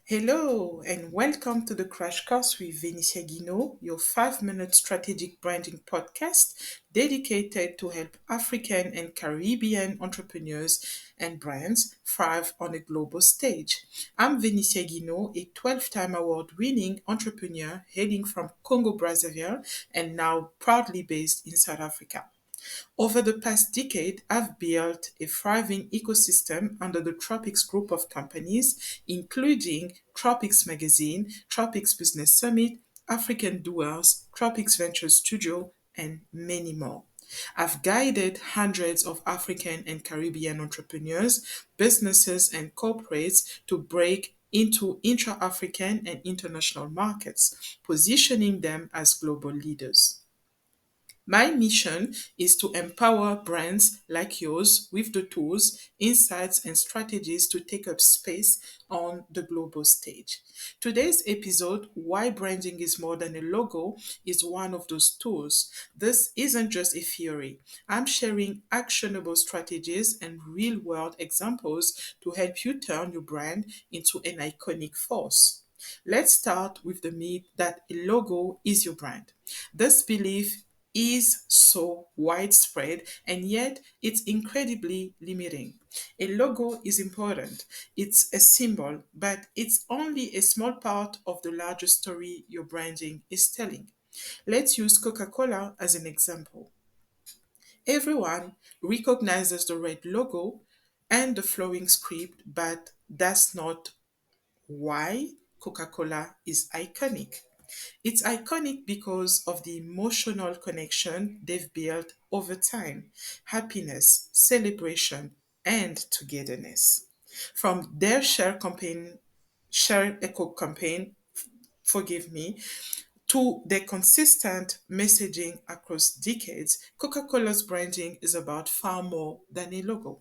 Hello and welcome to the Crash Course with Vénicia Guinot, your 5-minute strategic branding podcast dedicated to help African and Caribbean entrepreneurs and brands thrive on a global stage. I'm Vénicia Guinot, a 12-time award-winning entrepreneur hailing from Congo Brazzaville and now proudly based in South Africa. Over the past decade, I've built a thriving ecosystem under the Tropics Group of Companies, including Tropics Magazine, Tropics Business Summit, African DOers, Tropics Ventures Studio, and many more. I've guided hundreds of African and Caribbean entrepreneurs, businesses, and corporates to break into intra African and international markets, positioning them as global leaders. My mission is to empower brands like yours with the tools, insights, and strategies to take up space on the global stage. Today's episode, Why Branding is More Than a Logo, is one of those tools. This isn't just a theory. I'm sharing actionable strategies and real world examples to help you turn your brand into an iconic force. Let's start with the myth that a logo is your brand. This belief is so widespread and yet it's incredibly limiting. A logo is important, it's a symbol, but it's only a small part of the larger story your branding is telling. Let's use Coca Cola as an example. Everyone recognizes the red logo and the flowing script, but that's not why Coca Cola is iconic. It's iconic because of the emotional connection they've built over time, happiness, celebration, and togetherness. From their Share Echo campaign, forgive me, to their consistent messaging across decades, Coca Cola's branding is about far more than a logo.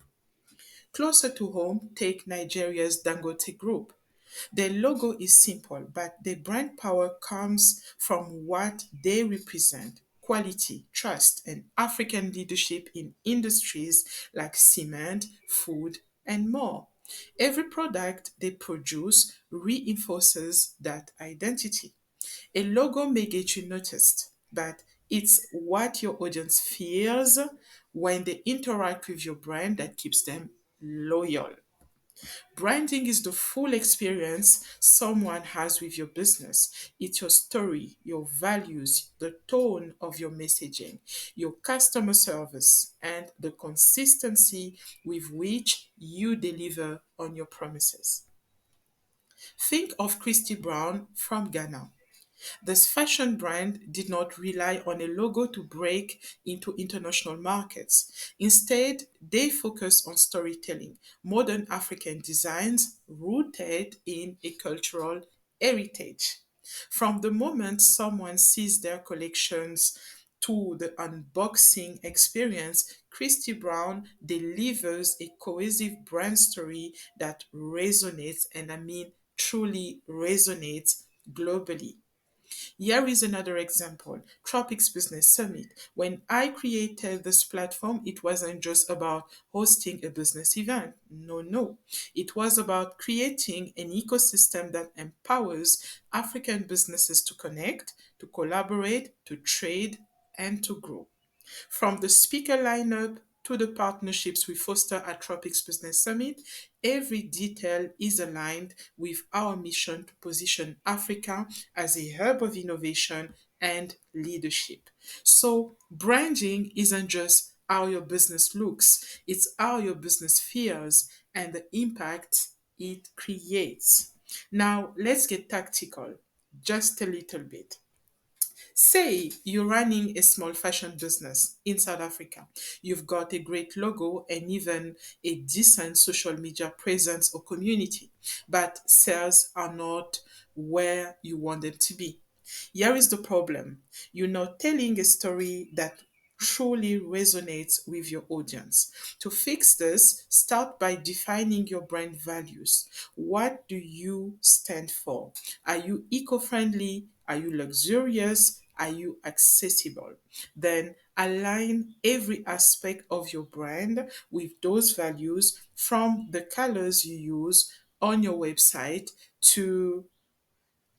Closer to home, take Nigeria's Dangote Group. Their logo is simple, but their brand power comes from what they represent: quality, trust, and African leadership in industries like cement, food, and more. Every product they produce reinforces that identity. A logo may get you noticed, but it's what your audience feels when they interact with your brand that keeps them loyal. Branding is the full experience someone has with your business. It's your story, your values, the tone of your messaging, your customer service, and the consistency with which you deliver on your promises. Think of Christy Brown from Ghana. This fashion brand did not rely on a logo to break into international markets. Instead, they focus on storytelling, modern African designs rooted in a cultural heritage. From the moment someone sees their collections to the unboxing experience, Christy Brown delivers a cohesive brand story that resonates, and I mean truly resonates globally. Here is another example: Tropics Business Summit. When I created this platform, it wasn't just about hosting a business event. No, no. It was about creating an ecosystem that empowers African businesses to connect, to collaborate, to trade, and to grow. From the speaker lineup to the partnerships we foster at Tropics Business Summit, every detail is aligned with our mission to position Africa as a hub of innovation and leadership. So, branding isn't just how your business looks, it's how your business feels and the impact it creates. Now, let's get tactical just a little bit. Say you're running a small fashion business in South Africa. You've got a great logo and even a decent social media presence or community, but sales are not where you want them to be. Here is the problem: you're not telling a story that truly resonates with your audience. To fix this, start by defining your brand values. What do you stand for? Are you eco friendly? Are you luxurious? Are you accessible? Then align every aspect of your brand with those values, from the colors you use on your website to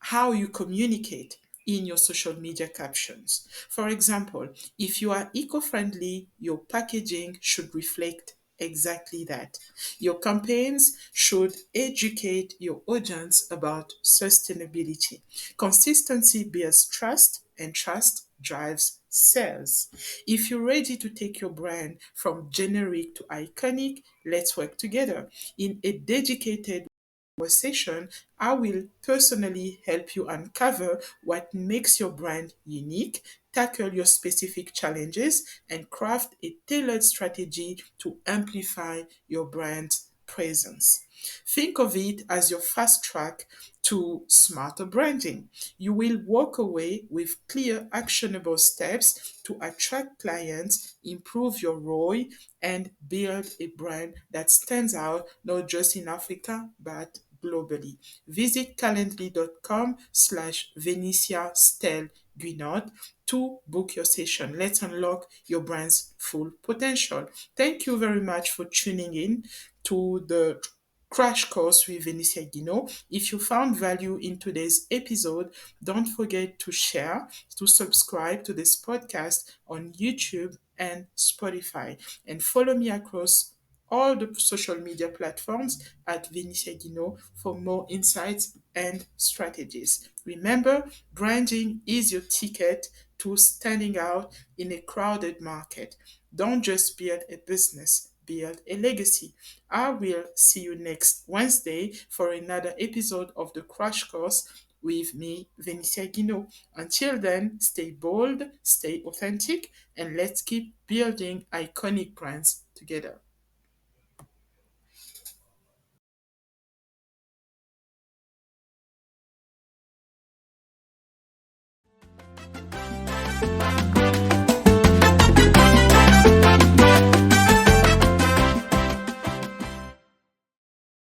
how you communicate in your social media captions. For example, if you are eco friendly, your packaging should reflect exactly that. Your campaigns should educate your audience about sustainability. Consistency builds trust, and trust drives sales. If you're ready to take your brand from generic to iconic, let's work together. In a dedicated conversation, I will personally help you uncover what makes your brand unique, tackle your specific challenges, and craft a tailored strategy to amplify your brand's presence. Think of it as your fast track to smarter branding. You will walk away with clear, actionable steps to attract clients, improve your ROI, and build a brand that stands out not just in Africa but globally. Visit calendly.com/Vénicia Guinot to book your session. Let's unlock your brand's full potential. Thank you very much for tuning in to the Crash Course with Vénicia Guinot. If you found value in today's episode, don't forget to share, to subscribe to this podcast on YouTube and Spotify, and follow me across all the social media platforms at Vénicia Guinot for more insights and strategies. Remember, branding is your ticket to standing out in a crowded market. Don't just build a business, build a legacy. I will see you next Wednesday for another episode of the Crash Course with me, Vénicia Guinot. Until then, stay bold, stay authentic, and let's keep building iconic brands together.